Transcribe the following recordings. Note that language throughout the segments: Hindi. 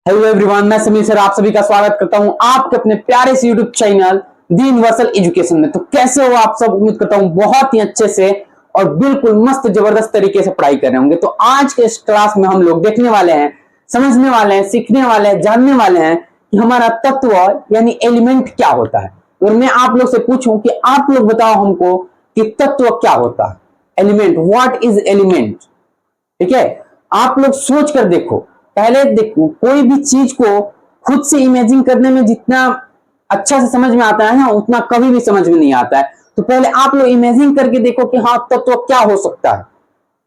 हेलो एवरीवन, मैं समीर सर आप सभी का स्वागत करता हूं आपके अपने प्यारे से यूट्यूब चैनल दी यूनिवर्सल एजुकेशन में। तो कैसे हो आप सब? उम्मीद करता हूं बहुत ही अच्छे से और बिल्कुल मस्त जबरदस्त तरीके से पढ़ाई कर रहे होंगे। तो आज के इस क्लास में हम लोग देखने वाले हैं, समझने वाले हैं, सीखने वाले हैं, जानने वाले हैं कि हमारा तत्व यानी एलिमेंट क्या होता है। और मैं आप लोग से पूछूं कि आप लोग बताओ हमको कि तत्व क्या होता है, एलिमेंट, व्हाट इज एलिमेंट। ठीक है, आप लोग सोच कर देखो। पहले देखो, कोई भी चीज को खुद से इमेजिन करने में जितना अच्छा से समझ में आता है ना, उतना कभी भी समझ में नहीं आता है। तो पहले आप लोग इमेजिन करके देखो कि हाँ तत्व क्या हो सकता है,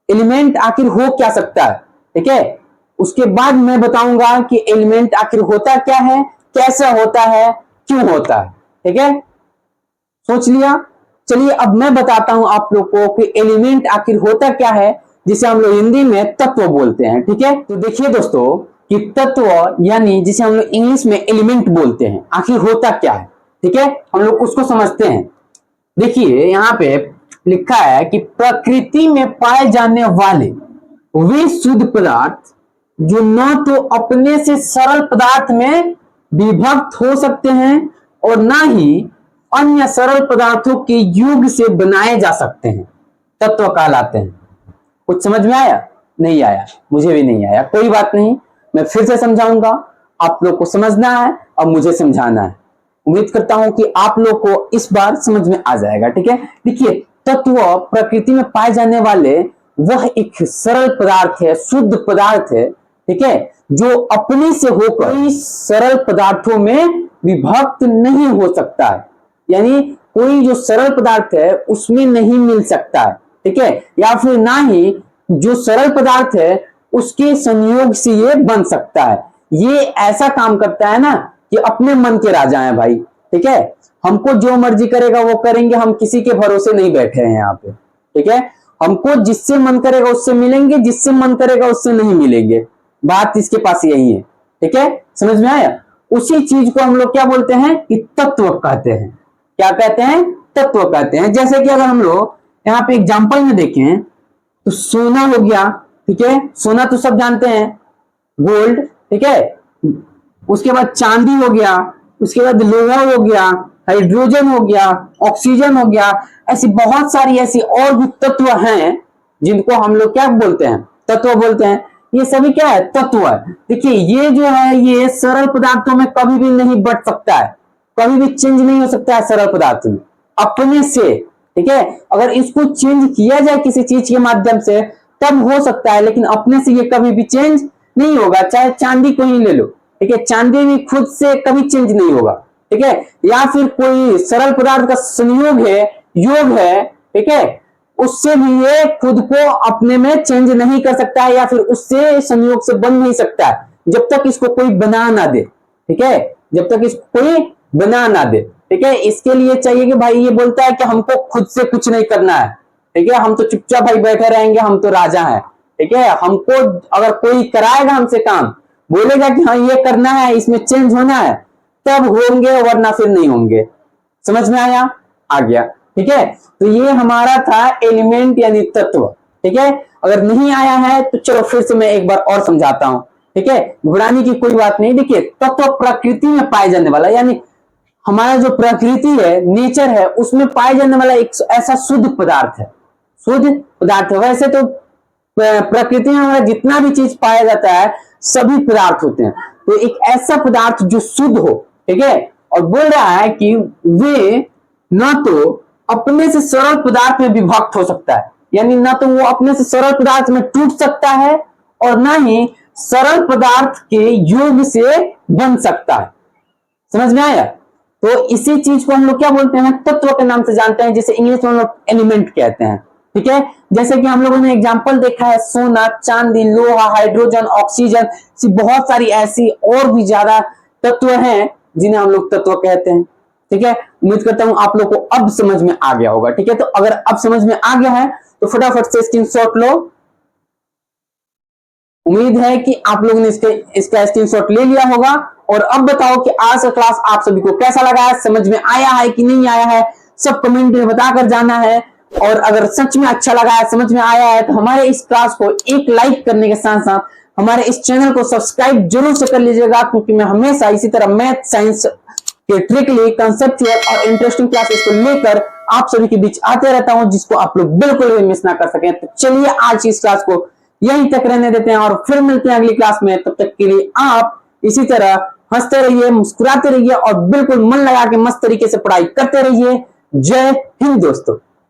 एलिमेंट आखिर हो क्या सकता है। ठीक है, उसके बाद मैं बताऊंगा कि एलिमेंट आखिर होता क्या है, कैसा होता है, क्यों होता है। ठीक है, सोच लिया। चलिए अब मैं बताता हूं आप लोग को कि एलिमेंट आखिर होता क्या है, जिसे हम लोग हिंदी में तत्व बोलते हैं। ठीक है, तो देखिए दोस्तों कि तत्व यानी जिसे हम लोग इंग्लिश में एलिमेंट बोलते हैं, आखिर होता क्या है। ठीक है, हम लोग उसको समझते हैं। देखिए यहां पे लिखा है कि प्रकृति में पाए जाने वाले वे शुद्ध पदार्थ जो न तो अपने से सरल पदार्थ में विभक्त हो सकते हैं और ना ही अन्य सरल पदार्थों के योग से बनाए जा सकते हैं, तत्व कहलाते हैं। कुछ समझ में आया? नहीं आया? मुझे भी नहीं आया, कोई बात नहीं, मैं फिर से समझाऊंगा। आप लोग को समझना है और मुझे समझाना है। उम्मीद करता हूं कि आप लोग को इस बार समझ में आ जाएगा। ठीक है, देखिए तत्व प्रकृति में पाए जाने वाले वह एक सरल पदार्थ है, शुद्ध पदार्थ है। ठीक है, जो अपने से होकर सरल पदार्थों में विभक्त नहीं हो सकता है, यानी कोई जो सरल पदार्थ है उसमें नहीं मिल सकता है। ठीक है, या फिर ना ही जो सरल पदार्थ है उसके संयोग से ये बन सकता है। ये ऐसा काम करता है ना कि अपने मन के राजा है भाई। ठीक है, हमको जो मर्जी करेगा वो करेंगे, हम किसी के भरोसे नहीं बैठे हैं यहाँ पे। ठीक है, हमको जिससे मन करेगा उससे मिलेंगे, जिससे मन करेगा उससे नहीं मिलेंगे। बात इसके पास यही है। ठीक है, समझ में आया? उसी चीज को हम लोग क्या बोलते हैं कि तत्व कहते हैं। क्या कहते हैं? तत्व कहते हैं। जैसे कि अगर हम लोग यहाँ पे एग्जाम्पल में देखें तो सोना हो गया। ठीक है, सोना तो सब जानते हैं, गोल्ड। ठीक है, उसके बाद चांदी हो गया, उसके बाद लोहा हो गया, हाइड्रोजन हो गया, ऑक्सीजन हो गया। ऐसी बहुत सारी ऐसी और भी तत्व हैं जिनको हम लोग क्या बोलते हैं? तत्व बोलते हैं। ये सभी क्या है? तत्व है। देखिए ये जो है ये सरल पदार्थों में कभी भी नहीं बढ़ सकता है, कभी भी चेंज नहीं हो सकता है सरल पदार्थ में अपने से। ठीक है, अगर इसको चेंज किया जाए किसी चीज के माध्यम से तब हो सकता है, लेकिन अपने से ये कभी भी चेंज नहीं होगा। चाहे चांदी को ही ले लो, ठीक है, चांदी भी खुद से कभी चेंज नहीं होगा। ठीक है, या फिर कोई सरल पदार्थ का संयोग है, योग है, ठीक है, उससे भी ये खुद को अपने में चेंज नहीं कर सकता है, या फिर उससे संयोग से बन नहीं सकता है जब तक इसको कोई बना ना दे। ठीक है, जब तक इसको कोई बना ना दे। ठीक है, इसके लिए चाहिए कि भाई ये बोलता है कि हमको खुद से कुछ नहीं करना है। ठीक है, हम तो चुपचाप भाई बैठे रहेंगे, हम तो राजा हैं। ठीक है, हमको अगर कोई कराएगा हमसे काम, बोलेगा कि हाँ ये करना है, इसमें चेंज होना है, तब होंगे वरना फिर नहीं होंगे। समझ में आया? आ गया। ठीक है, तो ये हमारा था एलिमेंट यानी तत्व। ठीक है, अगर नहीं आया है तो चलो फिर से मैं एक बार और समझाता हूं। ठीक है, घबराने की कोई बात नहीं। देखिए तत्व प्रकृति में पाए जाने वाला, यानी हमारा जो प्रकृति है, नेचर है, उसमें पाए जाने वाला एक ऐसा शुद्ध पदार्थ है। शुद्ध पदार्थ है। वैसे तो प्रकृति में हमारा जितना भी चीज पाया जाता है सभी पदार्थ होते हैं, तो एक ऐसा पदार्थ जो शुद्ध हो। ठीक है, और बोल रहा है कि वे न तो अपने से सरल पदार्थ में विभक्त हो सकता है, यानी ना तो वो अपने से सरल पदार्थ में टूट सकता है और ना ही सरल पदार्थ के योग से बन सकता है। समझ में आया? तो इसी चीज को हम लोग क्या बोलते हैं? तत्व के नाम से जानते हैं, जिसे इंग्लिश में हम लोग एलिमेंट कहते हैं। ठीक है, जैसे कि हम लोगों ने एग्जांपल देखा है, सोना, चांदी, लोहा, हाइड्रोजन, ऑक्सीजन, बहुत सारी ऐसी और भी ज्यादा तत्व हैं जिन्हें हम लोग तत्व कहते हैं। ठीक है, उम्मीद करता हूं आप लोग को अब समझ में आ गया होगा। ठीक है, तो अगर अब समझ में आ गया है तो फटाफट से स्क्रीनशॉट लो। उम्मीद है कि आप लोगों ने इसका स्क्रीनशॉट ले लिया होगा। और अब बताओ कि आज का क्लास आप सभी को कैसा लगा है, समझ में आया है कि नहीं आया है, सब कमेंट में बताकर जाना है। और अगर सच में अच्छा लगा है, समझ में आया है, तो हमारे इस क्लास को एक लाइक करने के साथ साथ हमारे इस चैनल को सब्सक्राइब जरूर से कर लीजिएगा, क्योंकि मैं हमेशा इसी तरह मैथ साइंस के ट्रिकली कंसेप्चुअल और इंटरेस्टिंग क्लासेस को लेकर आप सभी के बीच आते रहता हूं, जिसको आप लोग बिल्कुल भी मिस ना कर सकें। तो चलिए आज की इस क्लास को यहीं तक रहने देते हैं और फिर मिलते हैं अगली क्लास में। तब तक के लिए आप इसी तरह हंसते रहिए, मुस्कुराते रहिए और बिल्कुल मन लगा के मस्त तरीके से पढ़ाई करते रहिए। जय हिंद दोस्तों।